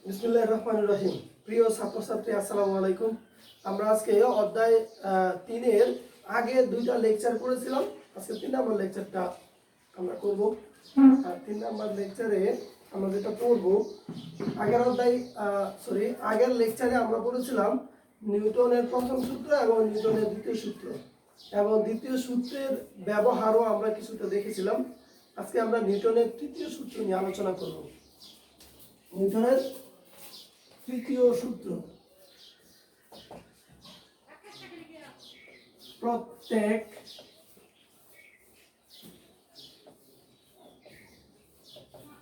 বিসমিল্লাহির রহমানির রহিম। প্রিয় ছাত্রছাত্রী, আসসালামু আলাইকুম। আমরা আজকে অধ্যায় 3-এর আগে দুইটা লেকচার করেছিলাম। আজকে 3 নম্বর লেকচারটা আমরা করব। আর 3 নম্বর লেকচারে আমরা যেটা পড়ব, আগের লেকচারে আমরা পড়েছিলাম নিউটনের প্রথম সূত্র এবং নিউটনের দ্বিতীয় সূত্র, এবং দ্বিতীয় সূত্রের ব্যবহারও আমরা কিছুটা দেখেছিলাম। আজকে আমরা নিউটনের তৃতীয় সূত্র নিয়ে আলোচনা করব। নিউটনের তৃতীয় সূত্র, প্রত্যেক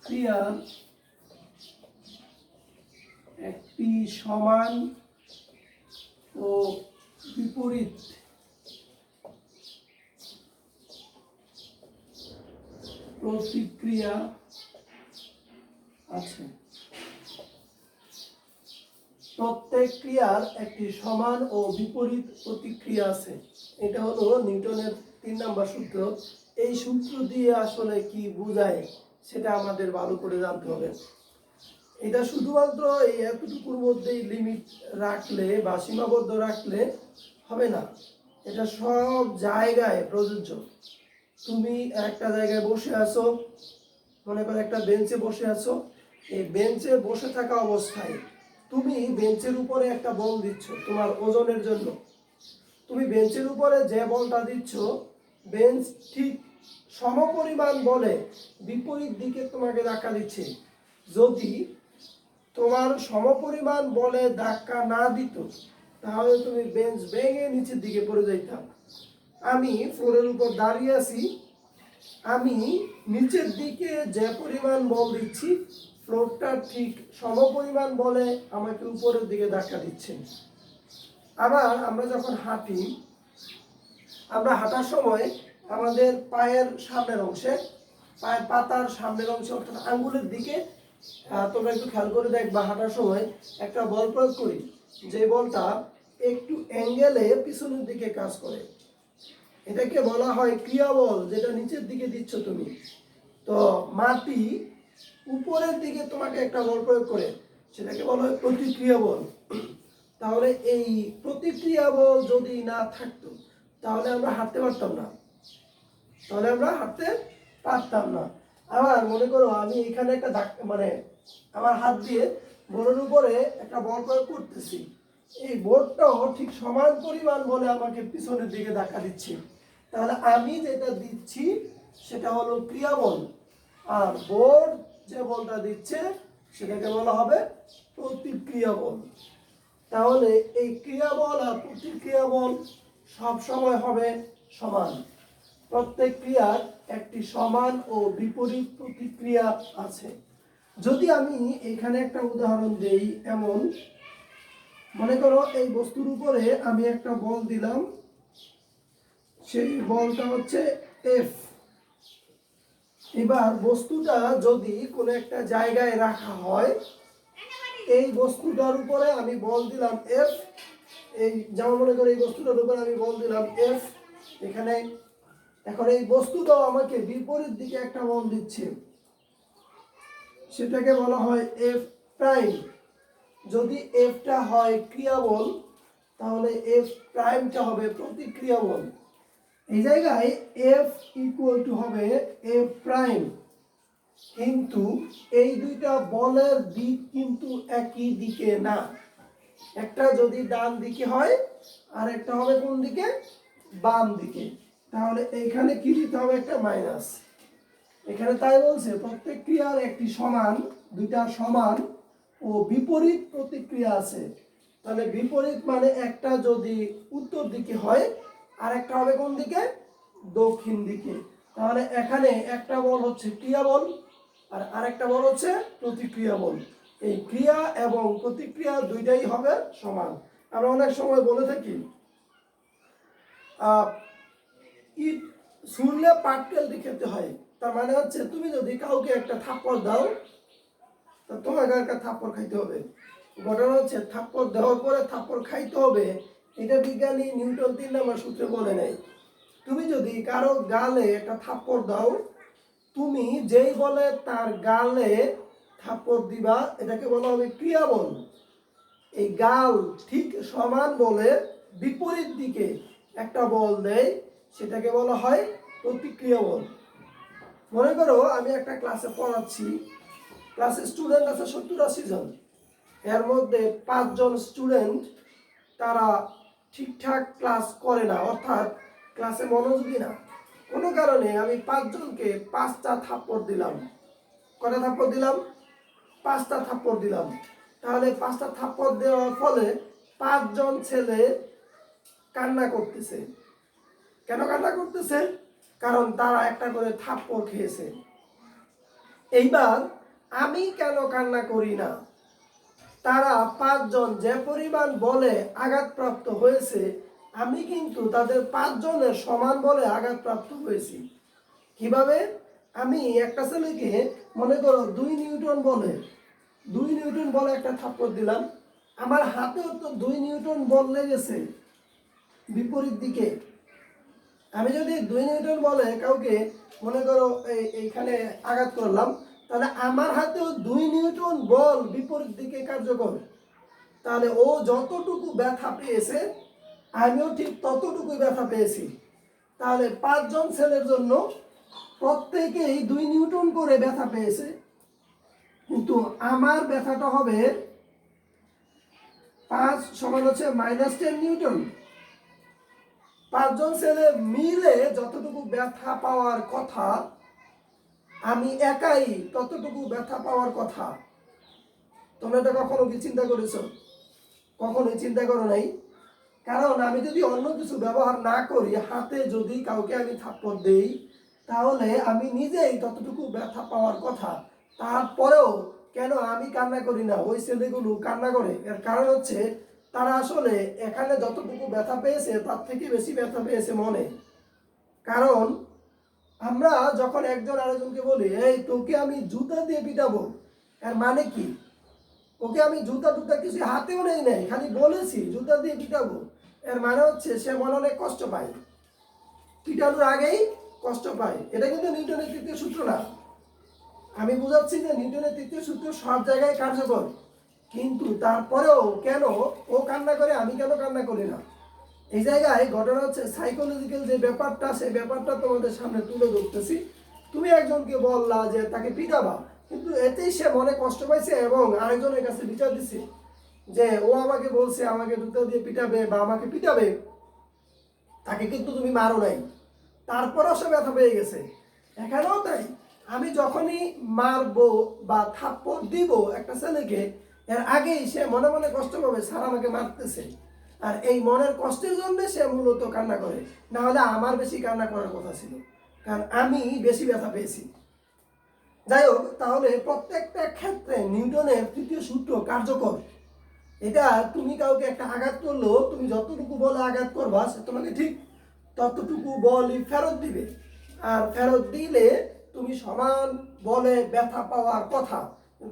ক্রিয়ার একটি সমান ও বিপরীত প্রতিক্রিয়া আছে। প্রত্যেক ক্রিয়ার একটি সমান ও বিপরীত প্রতিক্রিয়া আছে। এটা হলো নিউটনের 3 নম্বর সূত্র। এই সূত্র দিয়ে আসলে কি বোঝায় সেটা আমাদের ভালো করে জানতে হবে। এটা শুধুমাত্র এই এতটুকুর মধ্যেই লিমিট রাখলে বা সীমাবদ্ধ রাখলে হবে না, এটা সব জায়গায় প্রযোজ্য। তুমি একটা জায়গায় বসে আছো, মনে করো একটা বেঞ্চে বসে আছো। এই বেঞ্চে বসে থাকা অবস্থায় তুমি বেঞ্চের উপরে একটা বল দিচ্ছ তোমার ওজনের জন্য। তুমি বেঞ্চের উপরে যে বলটা দিচ্ছ, বেঞ্চ ঠিক সমপরিমাণ বলে বিপরীত দিকে তোমাকে ধাক্কা দিচ্ছে। যদি তোমার সমপরিমাণ বলে ধাক্কা না দিত, তাহলে তুমি বেঞ্চ ভেঙে নিচের দিকে পড়ে যাইতাম। আমি ফ্লোরের উপর দাঁড়িয়ে আছি, আমি নিচের দিকে যে পরিমাণ বল দিচ্ছি, ফ্লোরটা ঠিক সমপরিমাণ বলে আমাকে উপরের দিকে ধাক্কা দিচ্ছে। আবার আমরা যখন হাঁটি, আমরা হাঁটার সময় আমাদের পায়ের সামনের অংশে, পায়ের পাতার সামনের অংশে অর্থাৎ আঙ্গুলের দিকে তোমরা একটু খেয়াল করে দেখবা, হাঁটার সময় একটা বল প্রয়োগ করি, যে বলটা একটু অ্যাঙ্গেলে পিছনের দিকে কাজ করে। এটাকে বলা হয় ক্রিয়া বল, যেটা নিচের দিকে দিচ্ছ তুমি। তো মাটি উপরের দিকে তোমাকে একটা বল প্রয়োগ করে, সেটাকে বলা হয় প্রতিক্রিয়া বল। তাহলে এই প্রতিক্রিয়া বল যদি না থাকতো, তাহলে আমরা হাঁটতে পারতাম না। আবার মনে করো আমি এখানে একটা আমার হাত দিয়ে বোর্ডের উপরে একটা বল প্রয়োগ করতেছি, এই বোর্ডটাও ঠিক সমান পরিমাণ বলে আমাকে পিছনের দিকে ধাক্কা দিচ্ছে। তাহলে আমি যেটা দিচ্ছি সেটা হলো ক্রিয়া বল, আর বোর্ড যে বলটা দিচ্ছে সেটাকে বলা হবে প্রতিক্রিয়া বল। তাহলে এই ক্রিয়া বল আর প্রতিক্রিয়া বল সব সময় হবে সমান। প্রত্যেক ক্রিয়ার একটি সমান ও বিপরীত প্রতিক্রিয়া আছে। যদি আমি এখানে একটা উদাহরণ দেই, এমন মনে করো এই বস্তুর উপরে আমি একটা বল দিলাম, সেই বলটা হচ্ছে এফ। এবার বস্তুটা যদি কোনো একটা জায়গায় রাখা হয়, এই বস্তুটার উপরে আমি বল দিলাম এফ, এই যেমন মনে করো এই বস্তুটার উপরে আমি বল দিলাম এফ এখানে। এখন এই বস্তুটাও আমাকে বিপরীত দিকে একটা বল দিচ্ছে, সেটাকে বলা হয় এফ প্রাইম। যদি এফটা হয় ক্রিয়া বল, তাহলে এফ প্রাইমটা হবে প্রতিক্রিয়া বল। এই জায়গায় এফ ইকুয়াল টু হবে এফ প্রাইম, কিন্তু এই দুইটা বলের দিক কিন্তু একই দিকে না। একটা যদি ডান দিকে হয় আর একটা হবে কোন দিকে, বাম দিকে। তাহলে এইখানে কি দিতে হবে, একটা মাইনাস। এখানে তাই বলছে প্রত্যেক ক্রিয়ার একটি সমান, দুইটা সমান ও বিপরীত প্রতিক্রিয়া আছে। তাহলে বিপরীত মানে একটা যদি উত্তর দিকে হয় আর একটা হবে কোন দিকে, দক্ষিণ দিকে। তাহলে এখানে একটা বল হচ্ছে ক্রিয়া বল আর আরেকটা বল হচ্ছে প্রতিক্রিয়া বল। এই ক্রিয়া এবং প্রতিক্রিয়া দুইটাই হবে সমান। আমরা অনেক সময় বলে থাকি ইট ছুঁড়লে পাটকেলটি খেতে হয়। তার মানে হচ্ছে তুমি যদি কাউকে একটা থাপ্পড় দাও, তা তোমাকে একটা থাপ্পড় খাইতে হবে। ঘটনা হচ্ছে থাপ্পড় দেওয়ার পরে থাপ্পড় খাইতে হবে, এটা বিজ্ঞানী নিউটন 3 নম্বর সূত্রে বলে নাই। তুমি যদি কারো গালে একটা থাপ্পড় দাও, তুমি যেই বলে তার গালে থাপ্পড় দিবা, এটাকে বলা হবে ক্রিয়া বল। এই গাল ঠিক সমান বলে বিপরীত দিকে একটা বল দেয়, সেটাকে বলা হয় প্রতিক্রিয়া বল। মনে করো আমি একটা ক্লাসে পড়াচ্ছি, ক্লাসে স্টুডেন্ট আছে 70-80 জন, এর মধ্যে 5 জন স্টুডেন্ট তারা ঠিকঠাক ক্লাস করে না, অর্থাৎ ক্লাসে মনোযোগী না। কোনো কারণে আমি 5 জনকে 5টা থাপ্পড় দিলাম। কয়টা থাপ্পড় দিলাম? 5টা থাপ্পড় দিলাম। তাহলে 5টা থাপ্পড় দেওয়ার ফলে 5 জন ছেলে কান্না করতেছে। কেন কান্না করতেছে? কারণ তারা একটা করে থাপ্পড় খেয়েছে। এইবার আমি কেন কান্না করি না? তারা 5 জন যে পরিমাণ বলে আঘাতপ্রাপ্ত হয়েছে, আমি কিন্তু তাদের 5 জনের সমান বলে আঘাতপ্রাপ্ত হয়েছি। কিভাবে? আমি একটা ছেলেকে মনে করো 2 নিউটন বলে একটা থাপ্পড় দিলাম, আমার হাতেও তো 2 নিউটন বল লেগেছে বিপরীত দিকে। আমি যদি 2 নিউটন বলে কাউকে মনে করো এইখানে আঘাত করলাম, তাহলে আমার হাতেও 2 নিউটন বল বিপরীত দিকে কার্যকর। তাহলে ও যতটুকু ব্যথা পেয়েছে আমিও ঠিক ততটুকুই ব্যথা পেয়েছি। তাহলে 5 জন ছেলের জন্য প্রত্যেকেই 2 নিউটন করে ব্যথা পেয়েছে, কিন্তু আমার ব্যথাটা হবে 5 সমান হচ্ছে -10 নিউটন। 5 জন ছেলে মিলে যতটুকু ব্যথা পাওয়ার কথা, আমি একাই ততটুকু ব্যথা পাওয়ার কথা। তোমরা এটা কখনো কি চিন্তা করেছো? কখনোই চিন্তা করো নাই। কারণ আমি যদি অন্য কিছু ব্যবহার না করি, হাতে যদি কাউকে আমি থাপ্পড় দেই, তাহলে আমি নিজেই ততটুকু ব্যথা পাওয়ার কথা। তারপরেও কেন আমি কান্না করি না, ওই ছেলেগুলো কান্না করে? এর কারণ হচ্ছে তারা আসলে এখানে যতটুকু ব্যথা পেয়েছে তার থেকে বেশি ব্যথা পেয়েছে মনে। কারণ আমরা যখন একজন আরেকজনকে বলি এই তোকে আমি জুতা দিয়ে পিটাবো, এর মানে কি? ওকে আমি জুতা কিছু হাতেও নেই নাই, খালি বলেছি জুতা দিয়ে পিটাবো, এর মানে হচ্ছে সে মনে অনেক কষ্ট পায়, পিটানোর আগেই কষ্ট পায়। এটা কিন্তু নিউটনের তৃতীয় সূত্র না। আমি বুঝাচ্ছি যে নিউটনের তৃতীয় সূত্র সব জায়গায় কার্যকর, কিন্তু তারপরেও কেন ও কান্না করে, আমি কেন কান্না করি না? এই জায়গায় ঘটনা হচ্ছে সাইকোলজিক্যাল যে ব্যাপারটা, সেই ব্যাপারটা তোমাদের সামনে তুলে ধরতেছি। তুমি একজনকে বললা যে তাকে পিটাবা, কিন্তু এতেই সে মনে কষ্ট পাইছে এবং আরেকজনের কাছে বিচার দিচ্ছে যে ও আমাকে বলছে আমাকে জুতা দিয়ে পিটাবে বা আমাকে পিটাবে, তাকে কিন্তু তুমি মারো নাই, তারপরও সে ব্যথা পেয়ে গেছে। এখানেও তাই, আমি যখনই মারবো বা থাপ্পড় দিব একটা ছেলেকে, এর আগেই সে মনে মনে কষ্ট পাবে স্যার আমাকে মারতেছে, আর এই মনের কষ্টের জন্য সে মূলত কান্না করে। না হলে আমার বেশি কান্না করার কথা ছিল, কারণ আমি বেশি ব্যথা পেয়েছি। যাই হোক, তাহলে প্রত্যেকটা ক্ষেত্রে নিউটনের তৃতীয় সূত্র কার্যকর। এটা তুমি কাউকে একটা আঘাত করলো, তুমি যতটুকু বলে আঘাত করবা সে তোমাকে ঠিক ততটুকু বলই ফেরত দিবে, আর ফেরত দিলে তুমি সমান বলে ব্যথা পাওয়ার কথা,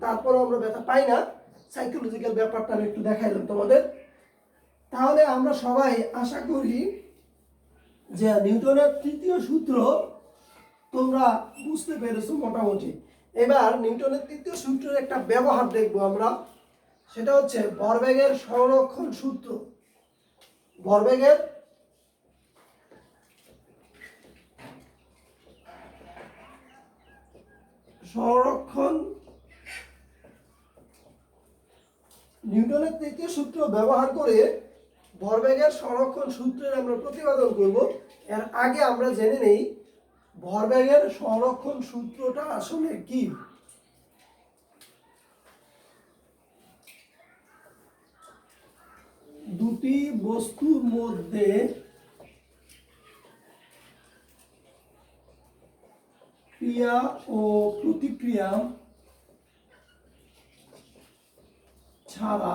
তারপরও আমরা ব্যথা পাই না। সাইকোলজিক্যাল ব্যাপারটা আমি একটু দেখাইলাম তোমাদের। তাহলে আমরা সবাই আশা করি যে নিউটনের তৃতীয় সূত্র তোমরা বুঝতে পেরেছো মোটামুটি। এবার নিউটনের তৃতীয় সূত্রের একটা ব্যবহার দেখবো আমরা, সেটা হচ্ছে ভরবেগের সংরক্ষণ সূত্র। ভরবেগের সংরক্ষণ, নিউটনের তৃতীয় সূত্র ব্যবহার করে ভরবেগের সংরক্ষণ সূত্রের আমরা প্রতিপাদন করব। এর আগে আমরা জেনে নেই ভরবেগের সংরক্ষণ সূত্রটা আসলে কি। দুটি বস্তুর মধ্যে ক্রিয়া ও প্রতিক্রিয়া ছাড়া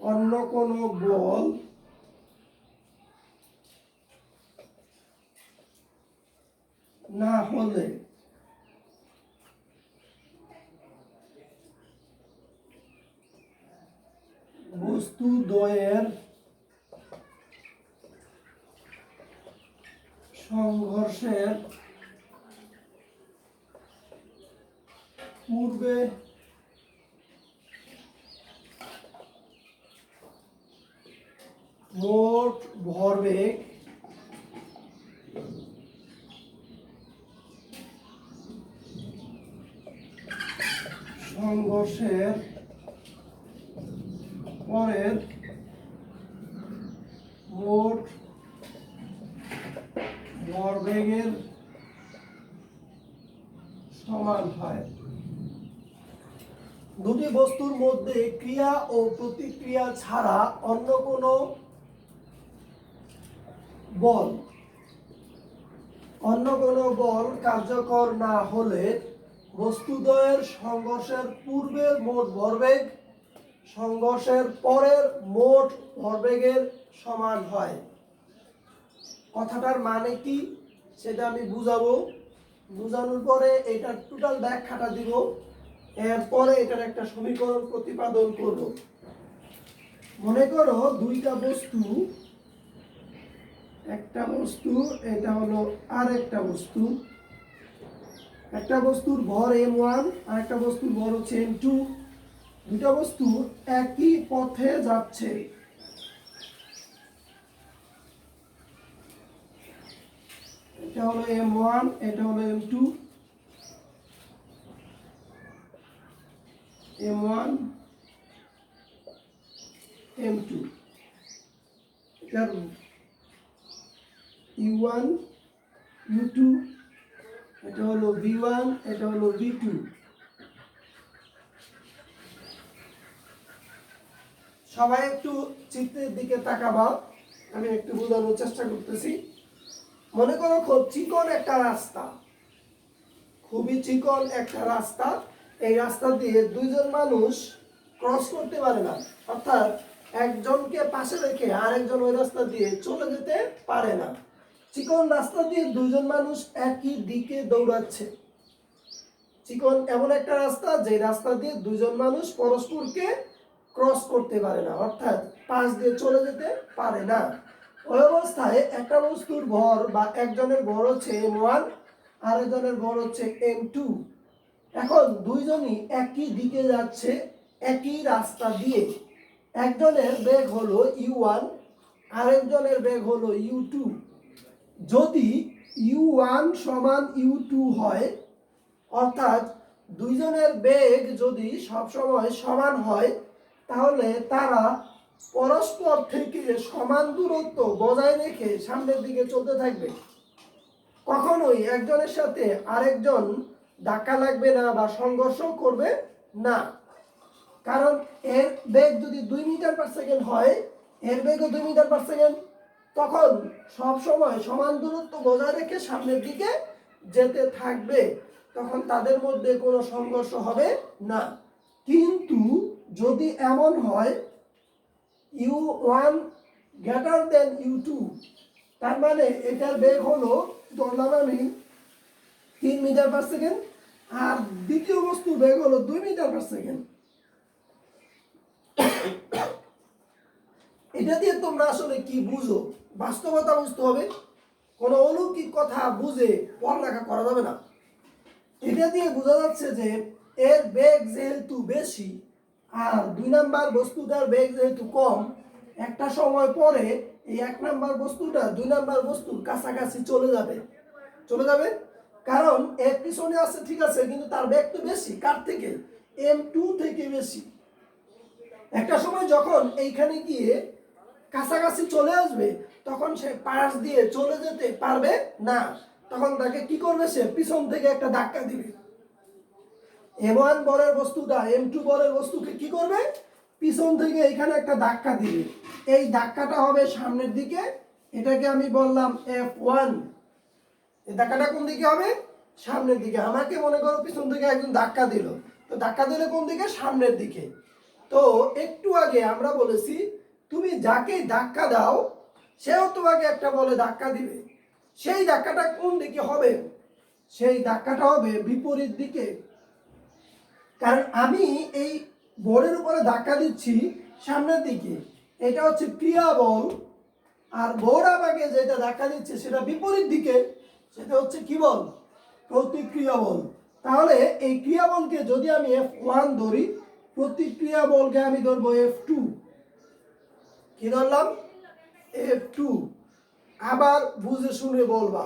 অন্য কোনো বল না হলে বস্তু দ্বয়ের সংঘর্ষের পূর্বে মোট ভরবেগ সংঘর্ষের পরের মোট ভরবেগের সমান হয়। দুটি বস্তুর মধ্যে ক্রিয়া ও প্রতিক্রিয়া ছাড়া অন্য কোনো বল কার্যকর না হলে বস্তুদ্বয়ের সংঘর্ষের পূর্বের মোট ভরবেগ সংঘর্ষের পরের মোট ভরবেগের সমান হয়। কথাটার মানে কি সেটা আমি বুঝাবো, বুঝানোর পরে এটার টোটাল ব্যাখ্যাটা দিব, এরপরে এটার একটা সমীকরণ প্রতিপাদন করব। মনে করো দুইটা বস্তু, একটা বস্তু এটা হলো আর একটা বস্তু, একটা বস্তুর ভর m1 আর একটা বস্তুর ভর হচ্ছে m2। দুটা বস্তু একই পথে যাচ্ছে, এটা হলো m1 এটা হলো m2, m1 m2, এটার u1 u2, এটা হলো v1 এটা হলো v2। সবাই একটু চিত্রের দিকে তাকাবা, আমি একটু বোঝানোর চেষ্টা করতেছি। মনে করো খুব চিকন একটা রাস্তা, খুবই চিকন একটা রাস্তা, এই রাস্তা দিয়ে দুইজন মানুষ ক্রস করতে পারে না, অর্থাৎ একজনকে পাশে রেখে আরেকজন ওই রাস্তা দিয়ে চলে যেতে পারে না। চিকন রাস্তা দিয়ে দুইজন মানুষ একই দিকে দৌড়াচ্ছে। চিকন এমন একটা রাস্তা যে রাস্তা দিয়ে দুইজন মানুষ পরস্পরকে ক্রস করতে পারে না, অর্থাৎ পাশ দিয়ে চলে যেতে পারে না। ওই অবস্থায় একটা বস্তুর ভর বা একজনের ভর হচ্ছে m1 আরেকজনের ভর হচ্ছে m2। এখন দুইজনই একই দিকে যাচ্ছে একই রাস্তা দিয়ে, একজনের বেগ হলো u1 আরেকজনের বেগ হলো u2। যদি u1 সমান u2 হয়, অর্থাৎ দুইজনের বেগ যদি সবসময় সমান হয়, তাহলে তারা পরস্পর থেকে সমান দূরত্ব বজায় রেখে সামনের দিকে চলতে থাকবে। কখনোই একজনের সাথে আরেকজন ধাক্কা লাগবে না বা সংঘর্ষ করবে না, কারণ এর বেগ যদি 2 মিটার পার সেকেন্ড হয়, এর বেগও 2 মিটার পার সেকেন্ড, তখন সব সময় সমান দূরত্ব বজায় রেখে সামনের দিকে যেতে থাকবে, তখন তাদের মধ্যে কোনো সংঘর্ষ হবে না। কিন্তু যদি এমন হয় u1 গ্রেটার দেন u2, তার মানে এটার বেগ হলো ধরলাম আমি 3 মিটার পার সেকেন্ড আর দ্বিতীয় বস্তুর বেগ হলো 2 মিটার পার সেকেন্ড। এটা দিয়ে তোমরা আসলে কি বুঝো? বাস্তবতা বুঝতে হবে, কোনো অলৌকিক কথা বুঝে পড়ালেখা করা যাবে না। এটা দিয়ে বোঝা যাচ্ছে যে এর বেগ যেহেতু বেশি আর 2 নাম্বার বস্তুটার বেগ যেহেতু কম, একটা সময় পরে এই 1 নাম্বার বস্তুটা 2 নাম্বার বস্তুর কাছাকাছি চলে যাবে, কারণ এর পিছনে আছে ঠিক আছে, কিন্তু তার বেগ তো বেশি, কার থেকে? m2 থেকে বেশি। একটা সময় যখন এইখানে গিয়ে কাছাকাছি চলে আসবে, তখন সে পাশ দিয়ে চলে যেতে পারবে না, তখন তাকে কি করবে? সে পিছন থেকে একটা ধাক্কা দিবে। m1 বলের বস্তুটা m2 বলের বস্তুকে কি করবে? পিছন থেকে এখানে একটা ধাক্কা দিবে। এই ধাক্কাটা হবে সামনের দিকে, এটাকে আমি বললাম f1। এই ধাক্কাটা কোন দিকে হবে? সামনের দিকে। আমাকে মনে করো পিছন থেকে একজন ধাক্কা দিল, তো ধাক্কা দিলে কোন দিকে? সামনের দিকে। তো একটু আগে আমরা বলেছি তুমি যাকে ধাক্কা দাও সেও তোমাকে একটা বলে ধাক্কা দিবে, সেই ধাক্কাটা কোন দিকে হবে? সেই ধাক্কাটা হবে বিপরীত দিকে, কারণ আমি এই বোর্ডের উপরে ধাক্কা দিচ্ছি সামনের দিকে, এটা হচ্ছে ক্রিয়া বল, আর বোর্ড আমাকে যেটা ধাক্কা দিচ্ছে সেটা বিপরীত দিকে, সেটা হচ্ছে কি বল? প্রতিক্রিয়া বল। তাহলে এই ক্রিয়া বলকে যদি আমি F1 ধরি, প্রতিক্রিয়া বলকে আমি ধরবো F2। কি ধরলাম? F2। আবার বুঝে শুনে বলবা,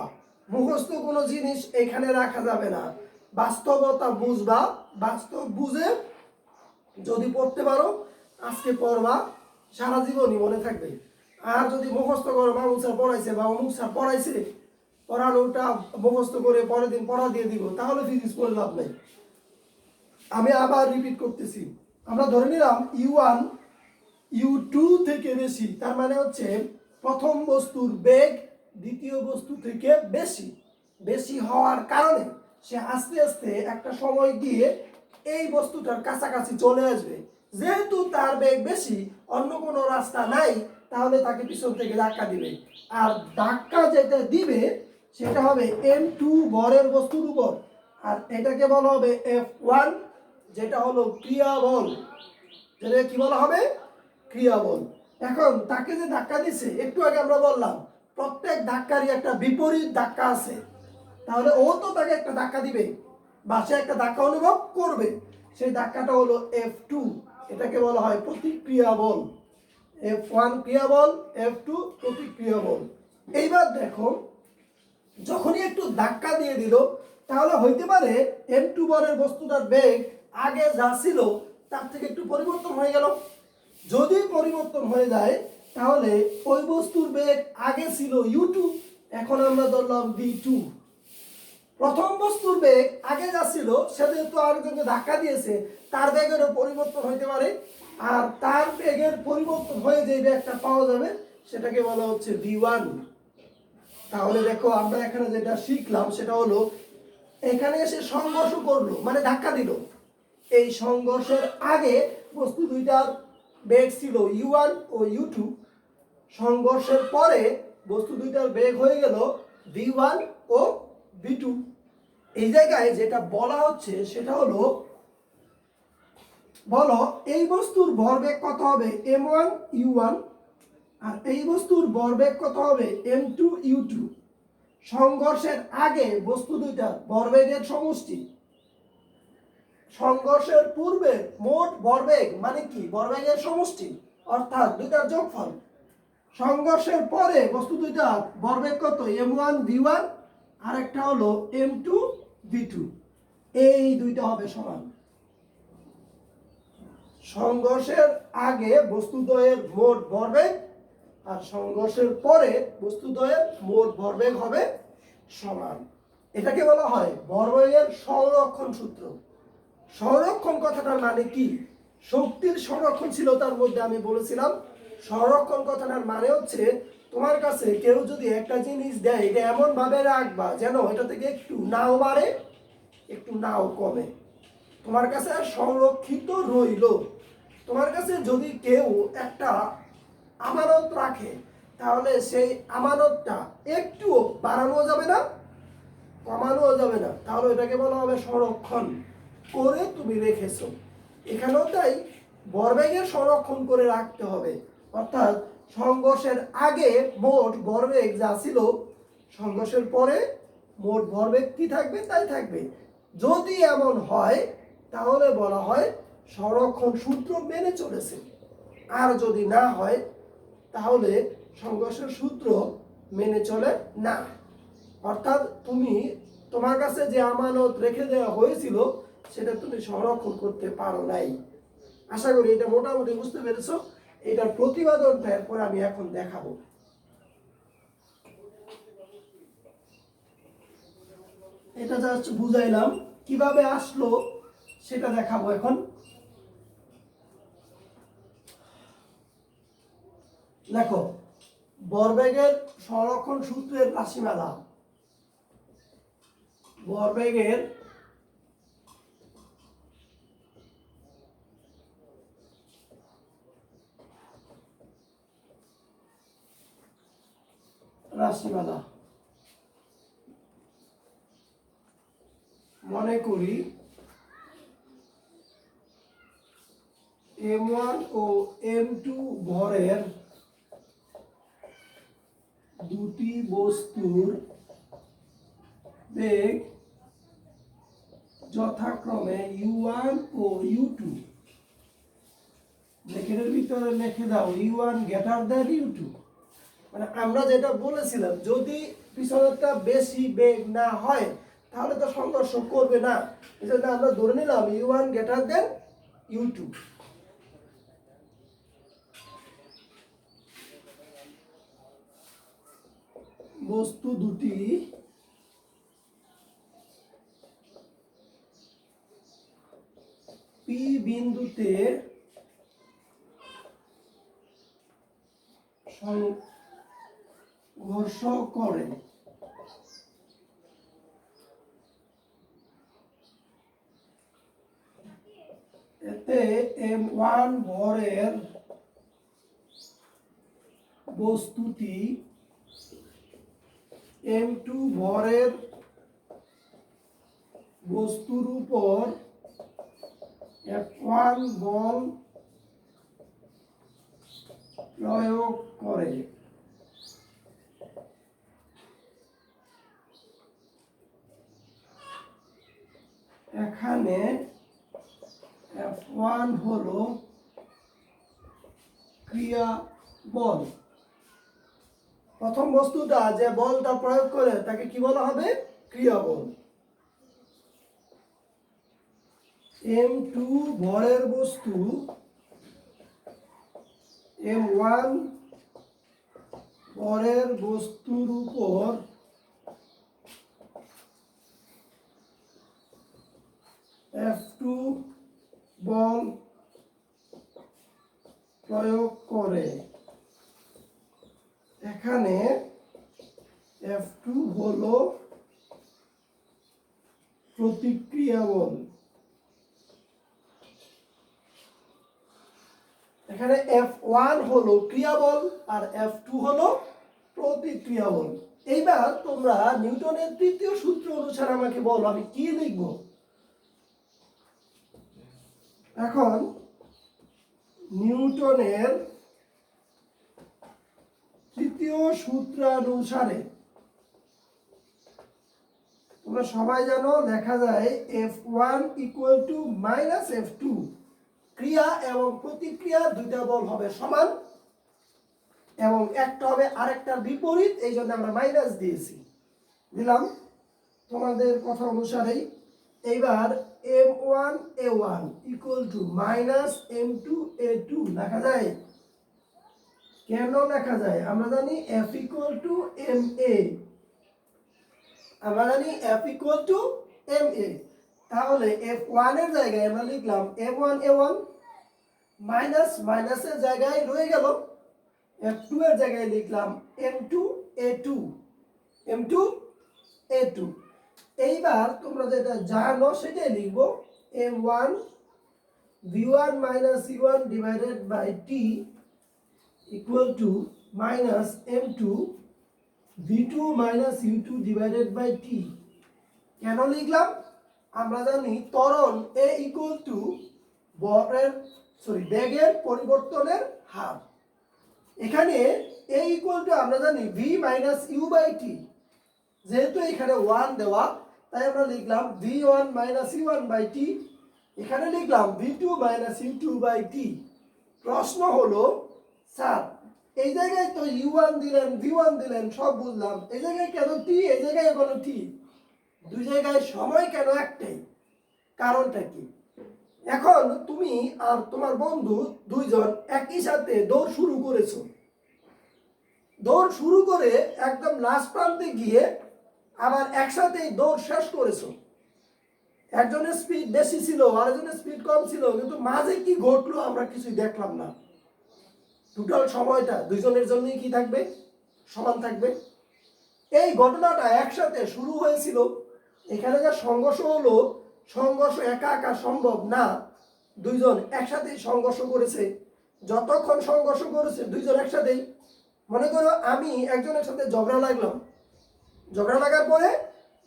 মুখস্থ কোনো জিনিস এখানে রাখা যাবে না, বাস্তবতা বুঝবা, বাস্তব বুঝে যদি পড়তে পারো আজকে পড়বা, সারা জীবনই মনে থাকবে। আর যদি মুখস্থ করো মামুন স্যার পড়াইছে বা অমুক স্যার পড়াইছে, পড়ানোটা মুখস্থ করে পরের দিন পড়া দিয়ে দিব, তাহলে ফিজিক্স পড়ে লাভ নেই। আমি আবার রিপিট করতেছি, আমরা ধরে নিলাম U1 U2 থেকে বেশি, তার মানে হচ্ছে প্রথম বস্তুর বেগ দ্বিতীয় বস্তু থেকে বেশি। বেশি হওয়ার কারণে সে আস্তে আস্তে একটা সময় গিয়ে এই বস্তুটার কাছাকাছি চলে আসবে। যেহেতু তার বেগ বেশি, অন্য কোনো রাস্তা নাই, তাহলে তাকে পিছন থেকে ধাক্কা দিবে। আর ধাক্কা যেটা দিবে সেটা হবে M2 ভরের বস্তুর উপর, আর এটাকে বলা হবে F1, যেটা হলো ক্রিয়া বল। যেটা কি বলা হবে? ক্রিয়া বল। এখন তাকে যে ধাক্কা দিছে, একটু আগে আমরা বললাম প্রত্যেক ধাক্কারই একটা বিপরীত ধাক্কা আছে, তাহলে ও তো তাকে একটা ধাক্কা দিবে বা সে একটা ধাক্কা অনুভব করবে। সেই ধাক্কাটা হলো F2, এটাকে বলা হয় প্রতিক্রিয়া বল। F1 ক্রিয়া বল, F2 প্রতিক্রিয়া বল। এইবার দেখো, যখনই একটু ধাক্কা দিয়ে দিল, তাহলে হইতে পারে M2 বলের বস্তুটার বেগ আগে যা ছিল তার থেকে একটু পরিবর্তন হয়ে গেল। যদি পরিবর্তন হয়ে যায়, তাহলে ওই বস্তুর বেগ আগে ছিল U2, এখন আমরা ধরলাম V2। প্রথম বস্তুর বেগ আগে যা ছিল সে যেহেতু আরেকজনকে ধাক্কা দিয়েছে, তার বেগেরও পরিবর্তন হইতে পারে, আর তার বেগের পরিবর্তন হয়ে যে বেগটা পাওয়া যাবে সেটাকে বলা হচ্ছে V1। তাহলে দেখো আমরা এখানে যেটা শিখলাম সেটা হলো, এখানে এসে সংঘর্ষ করলো মানে ধাক্কা দিল, এই সংঘর্ষের আগে বস্তু দুইটার বেগ ছিল U1 ও U2, সংঘর্ষের পরে বস্তু দুইটার বেগ হয়ে গেল V1 ও V2। এই জায়গায় যেটা বলা হচ্ছে সেটা হলো, বলো এই বস্তুর ভরবেগ কত হবে M1 U1, আর এই বস্তুর ভরবেগ কত হবে M2 U2। সংঘর্ষের আগে বস্তু দুইটার ভরবেগের সমষ্টি, সংঘর্ষের পূর্বে মোট ভরবেগ মানে কি? ভরবেগের সমষ্টি, অর্থাৎ দুইটার যোগফল। সংঘর্ষের পরে বস্তু দুইটার ভরবেগ কত? M1 V1, আর একটা হলো M2 V2। এই দুইটা হবে সমান। সংঘর্ষের আগে বস্তুদ্বয়ের মোট ভরবেগ আর সংঘর্ষের পরে বস্তুদ্বয়ের মোট ভরবেগ হবে সমান। এটাকে বলা হয় ভরবেগের সংরক্ষণ সূত্র। সংরক্ষণ কথাটার মানে কি? শক্তির সংরক্ষণশীলতার মধ্যে আমি বলেছিলাম সংরক্ষণ কথাটার মানে হচ্ছে, তোমার কাছে কেউ যদি একটা জিনিস দেয়, এটা এমন ভাবে রাখবা যেন এটা থেকে একটু নাও বাড়ে একটু নাও কমে, তোমার কাছে সংরক্ষিত রইল। তোমার কাছে যদি কেউ একটা আমানত রাখে, তাহলে সেই আমানতটা একটুও বাড়ানো যাবে না, কমানো যাবে না, তাহলে এটাকে বলা হবে সংরক্ষণ করে তুমি রেখেছো। এখানেও তাই ভরবেগের সংরক্ষণ করে রাখতে হবে, অর্থাৎ সংঘর্ষের আগে মোট ভরবেগ যা ছিল, সংঘর্ষের পরে মোট ভরবেগ কি থাকবে? তাই থাকবে। যদি এমন হয় তাহলে বলা হয় সংরক্ষণ সূত্র মেনে চলেছে, আর যদি না হয় তাহলে সংঘর্ষের সূত্র মেনে চলে না। অর্থাৎ তুমি তোমার কাছে যে আমানত রেখে দেওয়া হয়েছিল সেটা তুমি সংরক্ষণ করতে পারো নাই। আশা করি এটা মোটামুটি বুঝতে পেরেছো। এটার প্রতিবেদনটা এরপর আমি এখন দেখাবো। এটা জাস্ট বুঝাইলাম, কিভাবে আসলো সেটা দেখাবো এখন। দেখো, ভরবেগের সংরক্ষণ সূত্রের রাশিমালা। ভরবেগের রাশিমালা, মনে করি M1 ও M2 ভরের দুটি বস্তুর বেগ যথাক্রমে U1 ও U2। ব্র্যাকেটের ভিতরে লিখে দাও U1 গ্রেটার দ্যান U2। মানে আমরা যেটা বলেছিলাম, যদি পিছনেরটা বেশি বেগ না হয় তাহলে তো সংঘর্ষ করবে না, এজন্য আমরা ধরে নিলাম U1 গ্রেটার দ্যান U2। বস্তু দুটি P বিন্দুতে সংঘর্ষ করে। এতে M1 ভরের বস্তুটি M2 ভরের বস্তুর উপর F1 বল প্রয়োগ করে। এখানে F1 হলো ক্রিয়া বল। প্রথম বস্তুটা যে বলটা প্রয়োগ করে তাকে কি বলা হবে? ক্রিয়া বল। M2 ভরের বস্তু M1 ভরের বস্তুর উপর F2 বল প্রয়োগ করে। এখানে F2 হলো প্রতিক্রিয়া বল। এখানে F1 হলো ক্রিয়া বল আর F2 হলো প্রতিক্রিয়া বল। এইবার তোমরা নিউটনের তৃতীয় সূত্র অনুসারে আমাকে বলো আমি কি লিখব। এখন নিউটনের তৃতীয় সূত্রানুসারে তোমরা সবাই জানো লেখা যায় F1 equal to minus F2। ক্রিয়া এবং প্রতিক্রিয়া দুইটা বল হবে সমান এবং একটা হবে আরেকটার বিপরীত, এই জন্য আমরা মাইনাস দিয়েছি, দিলাম তোমাদের কথা অনুসারেই। এইবার M1 A1 equal to minus M2 A2 লেখা যায়। কেন লেখা যায়? আমরা জানি F ইকুয়াল টু MA, আমরা জানি F ইকুয়াল টু MA। তাহলে F1 এর জায়গায় আমরা লিখলাম M1 A1, মাইনাস মাইনাসের জায়গায় রয়ে গেল F2 এর জায়গায় লিখলাম M2 A2, M2 A2। এইবার তোমরা যেটা জানো সেটাই লিখবো, M1 V1 minus C1 divided by T equal to minus M2 V2 minus U2 divided by T। কেন লিখলাম? আমরা জানি ত্বরণ A equal to বেগের পরিবর্তনের হার। এখানে A equal to আমরা জানি V minus U by T, যেহেতু এখানে 1 দেওয়া তাই আমরা লিখলাম V1 minus U1 by T। এখানে লিখলাম V2 minus U2 by T। প্রশ্ন হলো স্যার এই জায়গায় তো U1 দিলেন V1 দিলেন সব বুঝলাম, এই জায়গায় কেন T, এই জায়গায় কেন T, দুই জায়গায় সময় কেন একটাই? কারণটা কি? এখন তুমি আর তোমার বন্ধু দুইজন একই সাথে দৌড় শুরু করেছো, দৌড় শুরু করে একদম লাস্ট প্রান্তে গিয়ে আবার একসাথেই দৌড় শেষ করেছো। একজনের স্পিড বেশি ছিল আরেকজনের স্পিড কম ছিল, কিন্তু মাঝে কি ঘটলো আমরা কিছুই দেখলাম না। টোটাল সময়টা দুইজনের জন্যই কি থাকবে? সমান থাকবে। এই ঘটনাটা একসাথে শুরু হয়েছিল, এখানে যা সংঘর্ষ হলো, সংঘর্ষ একা একা সম্ভব না, দুইজন একসাথেই সংঘর্ষ করেছে। যতক্ষণ সংঘর্ষ করেছে দুইজন একসাথেই, মনে করো আমি একজনের সাথে ঝগড়া লাগলাম, ঝগড়া লাগার পরে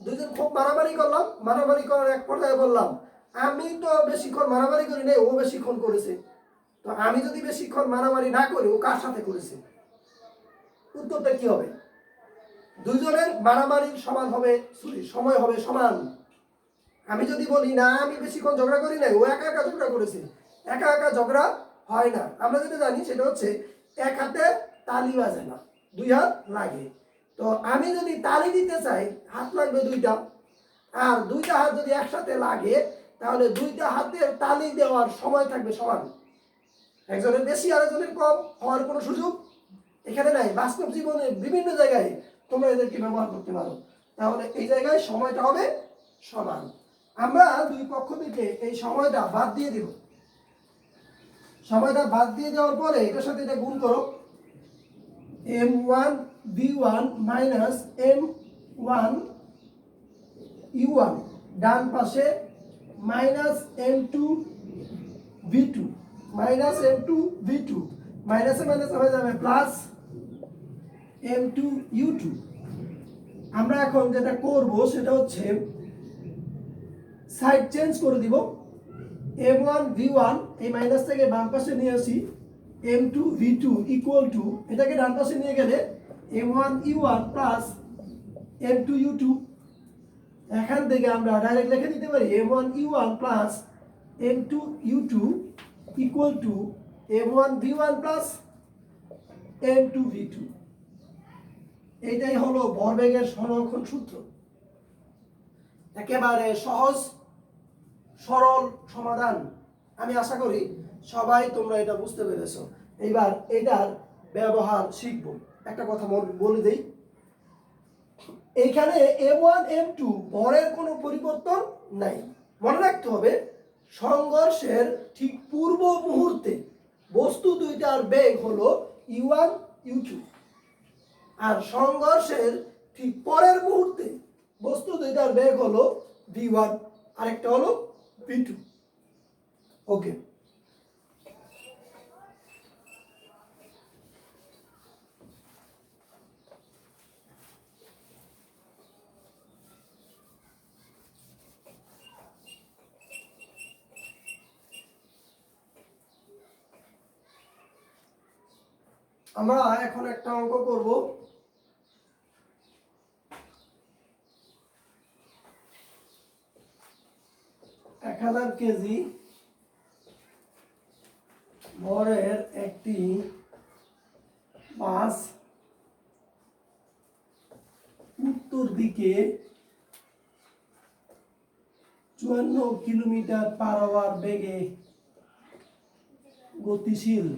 দুইজন খুব মারামারি করলাম, মারামারি করার এক পর্যায়ে বললাম আমি তো বেশিক্ষণ মারামারি করি নাই, ও বেশিক্ষণ করেছে, তো আমি যদি বেশিক্ষণ মারামারি না করি ও কার সাথে করেছে? উত্তরটা কি হবে? দুইজনের মারামারির সমান হবে, সময় হবে সমান। আমি যদি বলি না আমি বেশিক্ষণ ঝগড়া করি নাই, ও একা একা ঝগড়া করেছে, একা একা ঝগড়া হয় না। আমরা যেটা জানি সেটা হচ্ছে এক হাতে তালি বাজে না, দুই হাত লাগে। তো আমি যদি তালি দিতে চাই হাত লাগবে দুইটা, আর দুইটা হাত যদি একসাথে লাগে তাহলে দুইটা হাতের তালি দেওয়ার সময় থাকবে সমান। একজনের বেশি আরেকজনের কম হওয়ার কোনো সুযোগ এখানে নাই। বাস্তব জীবনে বিভিন্ন জায়গায় তোমরা এদেরকে ব্যবহার করতে পারো, তাহলে এই জায়গায় সময়টা হবে সমান। আমরা দুই পক্ষ থেকে এই সময়টা বাদ দিয়ে দিব। সময়টা বাদ দিয়ে দেওয়ার পরে এটার সাথে এটা গুণ করো, m1 v1 minus m1 u1, ডান পাশে minus m2 v2, minus m2 v2, মাইনাসে মাইনাসে হয়ে যাবে প্লাস m2 u2। আমরা এখন যেটা করব সেটা হচ্ছে সাইড চেঞ্জ করে দিব, m1 v1 এই মাইনাস থেকে বাম পাশে নিয়ে আসি, m2 v2 ইকুয়াল টু এটাকে ডান পাশে নিয়ে গেলে m1 u1 plus m2 u2। এখান থেকে আমরা ডাইরেক্ট লিখে দিতে পারি m1 u1 plus m2 u2 equal to m1 v1 plus m2 v2। এইটাই হলো ভরবেগের সংরক্ষণ সূত্র। একেবারে সহজ সরল সমাধান। আমি আশা করি সবাই তোমরা এটা বুঝতে পেরেছো। এইবার এটার ব্যবহার শিখব। একটা কথা বলে দেই, এইখানে m1 m2 ভরের কোনো পরিবর্তন নাই। মনে রাখতে হবে সংঘর্ষের ঠিক পূর্ব মুহূর্তে বস্তু দুইটার বেগ হলো u1 u2, আর সংঘর্ষের ঠিক পরের মুহূর্তে বস্তু দুইটার বেগ হলো v1 আরেকটা হলো v2। ওকে, আমরা এখন একটা অঙ্ক করব। এক 1000 কেজি ভরের একটি বাস উত্তর দিকে 54 কিলোমিটার পার আওয়ার বেগে গতিশীল।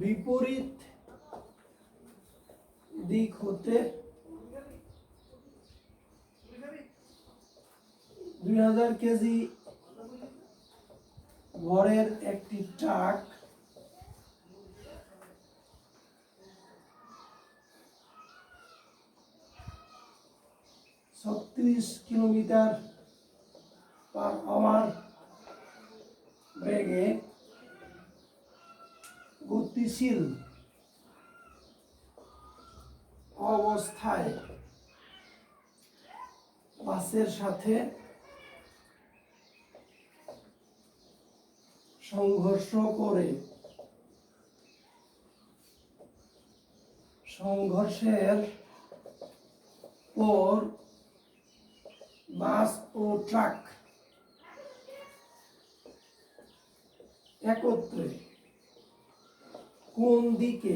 বিপরীত দিক হতে 2000 কেজি ভরের একটি ট্রাক 36 কিলোমিটার পার আওয়ার বেগে গতিশীল অবস্থায় বাসের সাথে সংঘর্ষ করে। সংঘর্ষের পর বাস ও ট্রাক একত্রে কোন দিকে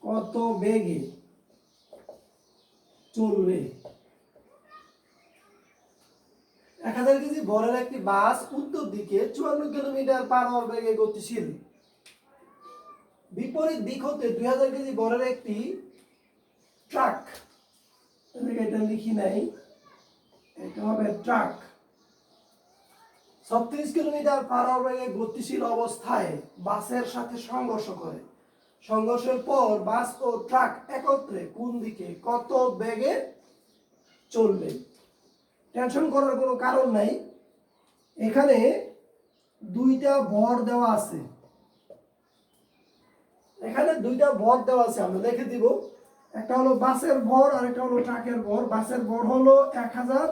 কত বেগে চলবে? 1000 কেজি ভরের একটি বাস উত্তর দিকে 54 কিলোমিটার পার আওয়ার বেগে গতিশীল। বিপরীত দিক হতে 2000 কেজি ভরের একটি ট্রাক, এটা লিখি নাই, এটা হবে ট্রাক, 36 কিলোমিটার পার আওয়ার বেগে গতিশীল অবস্থায় বাসের সাথে সংঘর্ষ করে। সংঘর্ষের পর বাস ও ট্রাক একত্রে কোন দিকে কত বেগে চলবে? টেনশন করার কোনো কারণ নাই, এখানে দুইটা ভর দেওয়া আছে, এখানে দুইটা ভর দেওয়া আছে, আমরা লিখে দিব। একটা হলো বাসের ভর আর একটা হলো ট্রাকের ভর। বাসের ভর হলো 1000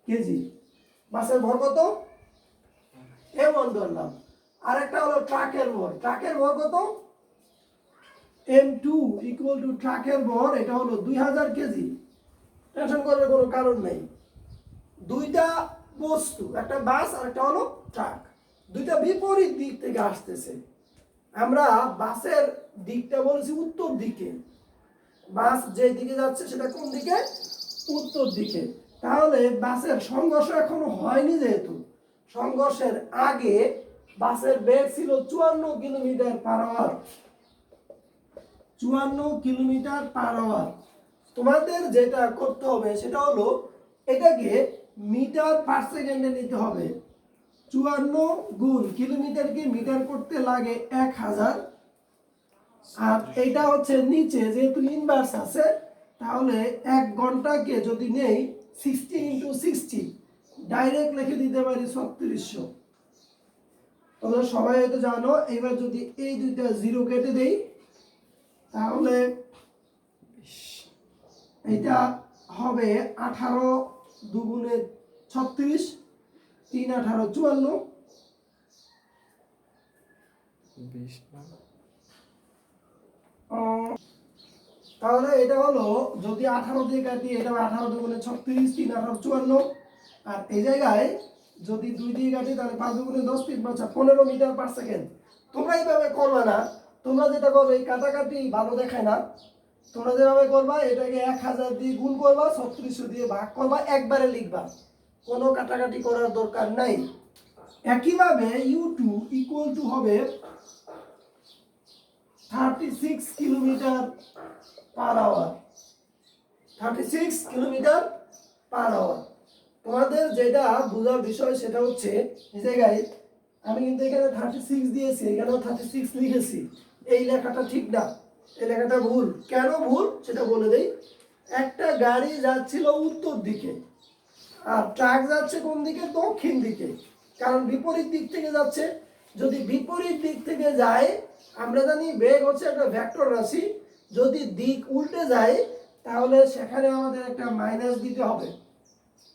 কেজি, বাসের ভর কত m1 ধরলাম। আর একটা হলো ট্রাকের ভর, ট্রাকের ভর কত M2 ইকুয়াল টু ট্রাকের ভর এটা হলো 2000 কেজি। টেনশন করার কোনো কারণ নেই। দুইটা বস্তু, একটা বাস আর একটা হলো ট্রাক, দুইটা বিপরীত দিক থেকে আসতেছে। আমরা বাসের দিকটা বলছি উত্তর দিকে, বাস যে দিকে যাচ্ছে সেটা কোন দিকে? উত্তর দিকে। তাহলে বাসের সংঘর্ষ এখনো হয়নি, যেহেতু সংঘর্ষের আগে বাসের বেগ ছিল 54 kilometre per hour. 54 kilometre per hour. তোমাদের যেটা করতে হবে সেটা হলো এটাকে মিটার পার সেকেন্ডে নিতে হবে। 54 গুণ কিলোমিটারকে মিটার করতে লাগে 1000, আর এটা হচ্ছে নিচে যেহেতু ইনভার্স আছে, তাহলে 1 ঘন্টাকে যদি নেই 60 ইন্টু 60, ডাইরেক্ট লিখে দিতে পারি 3600। তোমরা সবাই হয়তো জানো। এবার যদি এই দুইটা জিরো কেটে দেই তাহলে এটা হবে 18 দুগুণে 36, 3 18 54, 20 না। তাহলে এটা হলো যদি 18 দিয়ে কাটি এটা 18 দুগুণে 36, 3 18 54, আর এই জায়গায় যদি 2 দিয়ে কাটি তাহলে 5 দুগুণে 10, 3 5 15 মিটার পার সেকেন্ড। তোমরা এইভাবে করবে না, তোমরা যেটা করবে এই কাটাকাটি ভালো দেখায় না। তোমরা যেভাবে করবা এটাকে 1000 দিয়ে গুণ করবা, 3600 দিয়ে ভাগ করবা, একবারে লিখবা, কোনো কাটাকাটি করার দরকার নাই। একইভাবে U2 ইকুয়াল টু হবে 36 kilometre per hour. 36 kilometre per hour. তোমাদের যেটা বোঝার বিষয় সেটা হচ্ছে এই জায়গায় আমি কিন্তু এখানে 36 দিয়েছি, এখানেও 36 লিখেছি। এই লেখাটা ঠিক না, এই লেখাটা ভুল। কেন ভুল সেটা বলে দেই। একটা গাড়ি যাচ্ছিল উত্তর দিকে আর ট্রাক যাচ্ছে কোন দিকে? দক্ষিণ দিকে, কারণ বিপরীত দিক থেকে যাচ্ছে। যদি বিপরীত দিক থেকে যায়, আমরা জানি বেগ হচ্ছে একটা ভেক্টর রাশি, যদি দিক উল্টে যায় তাহলে সেখানে আমাদের একটা মাইনাস দিতে হবে।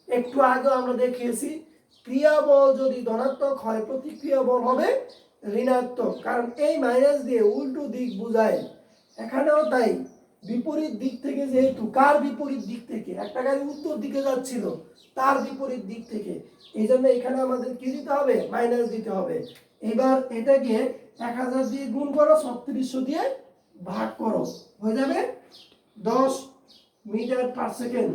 একটু আগে আমরা দেখিয়েছি ক্রিয়া বল যদি ধনাত্মক হয় প্রতিক্রিয়া বল হবে ঋণাত্মক, কারণ এই মাইনাস দিয়ে উল্টো দিক বোঝায়। এখানেও তাই, বিপরীত দিক থেকে, যেহেতু কার বিপরীত দিক থেকে? একটা গাড়ি উত্তর দিকে যাচ্ছিল, তার বিপরীত দিক থেকে, এই জন্য এখানে আমাদের কি দিতে হবে? মাইনাস দিতে হবে। এবার এটাকে 1000 দিয়ে গুণ করো, 3600 দিয়ে ভাগ করো, হয়ে যাবে 10 মিটার পার সেকেন্ড।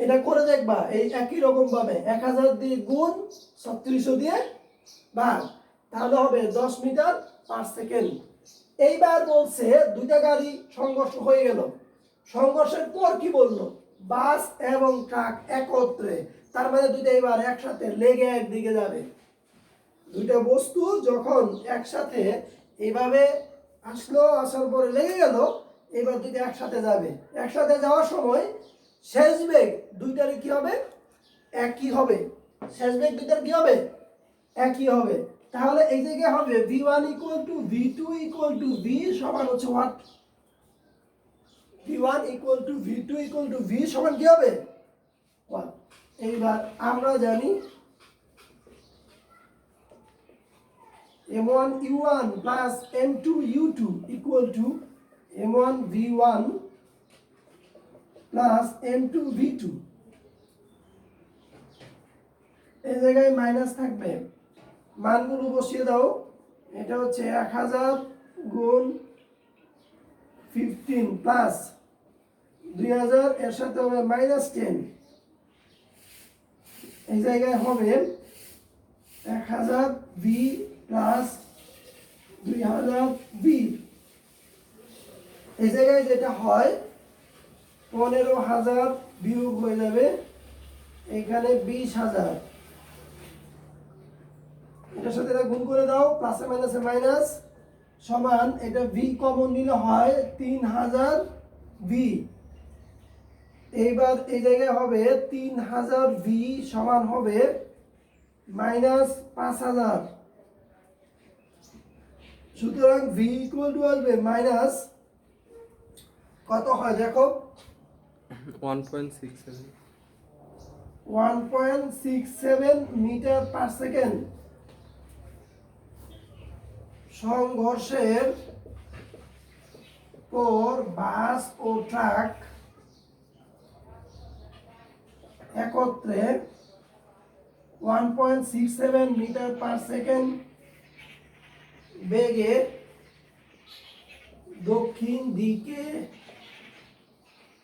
এটা করে দেখবা এই একই রকম ভাবে 1000 দিয়ে গুণ 3600 দিয়ে ভাগ, তাহলে হবে 10 মিটার পার সেকেন্ড। এইবার বলছে দুইটা গাড়ি সংঘর্ষ হয়ে গেল। সংঘর্ষের পর কি বললো? বাস এবং ট্রাক একত্রে, তার মানে দুইটা এবার একসাথে লেগে একদিকে যাবে। দুইটা বস্তু যখন একসাথে এইভাবে আসলো, আসার পরে লেগে গেল, এবার দুইটা একসাথে যাবে। একসাথে যাওয়ার সময় শেষ বেগ দুইটারই কি হবে? একই হবে। শেষ বেগ দুইটার কি হবে? একই হবে। তাহলে এই জায়গায় হবে v1 equal to v2 equal to v সমান হচ্ছে what? v1 equal to v2 equal to v সমান কি হবে? 1। এইবার আমরা জানি m1 u1 plus m2 u2 equal to m1 v1 plus m2 v2। এই জায়গায় মাইনাস থাকবে, মানগুলো বসিয়ে দাও। এটা হচ্ছে 1000 গুণ 15 প্লাস 2000, এর সাথে হবে -10। এই জায়গায় হবে 1000 v প্লাস 2000 v। এই জায়গায় যেটা হয় 15000 বিয়োগ হয়ে যাবে এখানে 20000। এটার সাথে এটা গুণ করে দাও, প্লাসে মাইনাসে মাইনাস, সমান এটা v কমন নিলে হয় 3000 v। এইবার এই জায়গায় হবে 3000 v সমান হবে -5000। সুতরাং v ইকুয়াল টু আসবে মাইনাস কত হয় দেখো? 1.67 মিটার পার সেকেন্ড। সংঘর্ষের পর বাস ও ট্রাক একত্রে 1.67 মিটার পার সেকেন্ড বেগে দক্ষিণ দিকে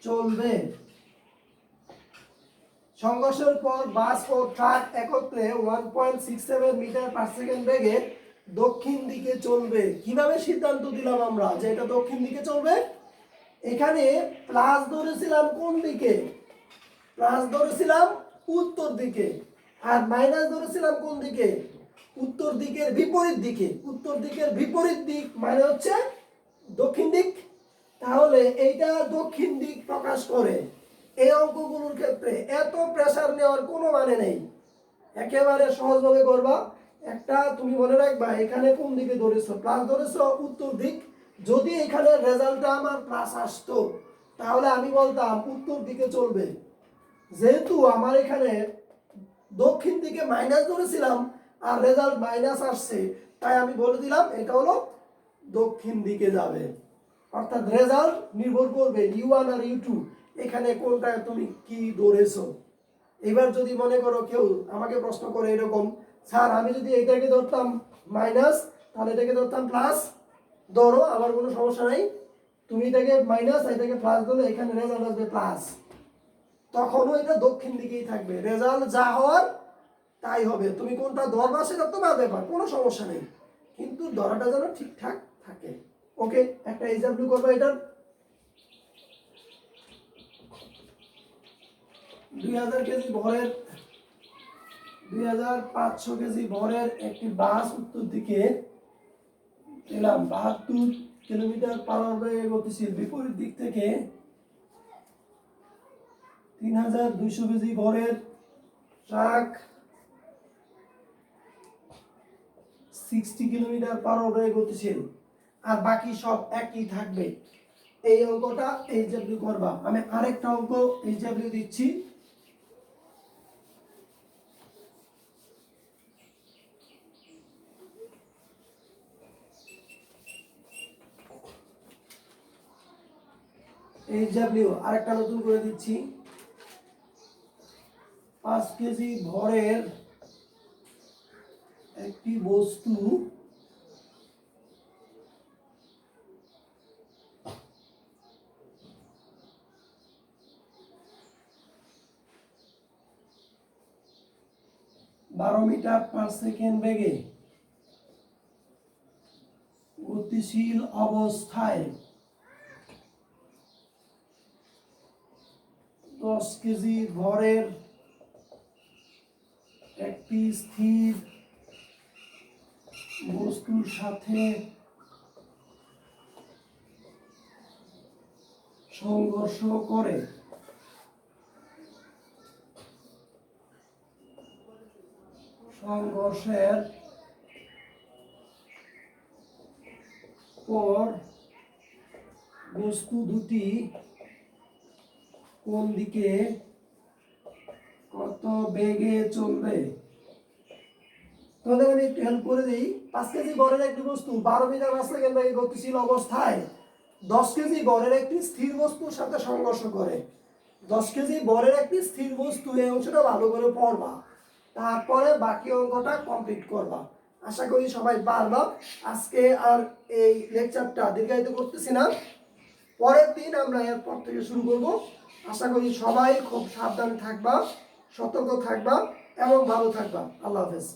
চলবে। সংঘর্ষের পর বাস ও ট্রাক একত্রে 1.67 মিটার পার সেকেন্ড বেগে দক্ষিণ দিকে চলবে। কিভাবে সিদ্ধান্ত দিলাম আমরা যে এটা দক্ষিণ দিকে চলবে? এখানে প্লাস ধরেছিলাম কোন দিকে? প্লাস ধরেছিলাম উত্তর দিকে, আর মাইনাস ধরেছিলাম কোন দিকে? উত্তর দিকের বিপরীত দিকে। উত্তর দিকের বিপরীত দিক মানে হচ্ছে দক্ষিণ দিক। তাহলে এইটা দক্ষিণ দিক প্রকাশ করে। এই অঙ্কগুলোর ক্ষেত্রে এত প্রেসার নেওয়ার কোনো মানে নেই, একেবারে সহজভাবে করবা। একটা তুমি মনে রাখবা, এখানে কোন দিকে ধরেছো? প্লাস ধরেছো উত্তর দিক। যদি এখানে রেজাল্টটা আমার প্লাস আসতো তাহলে আমি বলতাম উত্তর দিকে চলবে। যেহেতু আমার এখানে দক্ষিণ দিকে মাইনাস ধরেছিলাম আর রেজাল্ট মাইনাস আসছে, তাই আমি বলে দিলাম এটা হলো দক্ষিণ দিকে যাবে। অর্থাৎ রেজাল্ট নির্ভর করবে U1 আর U2 এখানে কোনটা তুমি কি ধরেছো। এবার যদি মনে করো কেউ আমাকে প্রশ্ন করে এরকম, স্যার আমি যদি এটাকে ধরতাম মাইনাস তাহলে এটাকে ধরতাম প্লাস, ধরো আমার কোনো সমস্যা নাই। তুমি এটাকে মাইনাস এটাকে প্লাস ধরলে এখানে রেজাল্ট আসবে প্লাস, তখনও এটা দক্ষিণ দিকেই থাকবে। রেজাল্ট যা হওয়ার তাই হবে। তুমি কোনটা ধরবা সেটা তোমার ব্যাপার, কোনো সমস্যা নেই, কিন্তু ধরাটা যেন ঠিকঠাক থাকে। ওকে, একটা এক্সাম্পল করবো এটার। 2000 কেজি ভরের 2500 কেজি ভরের একটি বাস উত্তর দিকে এলাম 72 কিলোমিটার পার বেগে গতিশীল। বিপরীত দিক থেকে 3200 কেজি ভরের ট্রাক 60 কিলোমিটার পার বেগে গতিশীল, আর বাকি সব একই থাকবে। এই অঙ্কটা এইচডব্লিউ করবা। আমি আরেকটা অঙ্ক এইচডব্লিউ দিচ্ছি। এইচডব্লিউ আরেকটা নতুন করে দিচ্ছি। 5 কেজি ভরের একটি বস্তু বারো মিটার পার সেকেন্ড বেগে গতিশীল অবস্থায় 10 কেজি ভরের একটি স্থির বস্তুর সাথে সংঘর্ষ করে। সংঘর্ষের পর বস্তু দুটি কোন দিকে কত বেগে চলবে? তোমাদের আমি একটু হেল্প করে দিই। 5 কেজি ভরের একটি বস্তু 12 মিটার পার সেকেন্ড বেগে গতিশীল অবস্থায় 10 কেজি ভরের একটি স্থির বস্তুর সাথে সংঘর্ষ করে। 10 কেজি ভরের একটি স্থির বস্তু, এই অংশটা ভালো করে পড়বা, তারপরে বাকি অঙ্কটা কমপ্লিট করবা। আশা করি সবাই পারবা। আজকে আর এই লেকচারটা দীর্ঘায়িত করতেছি না, পরের দিন আমরা এরপর থেকে শুরু করব। আশা করি সবাই খুব সাবধান থাকবা, সতর্ক থাকবা এবং ভালো থাকবা। আল্লাহ হাফেজ।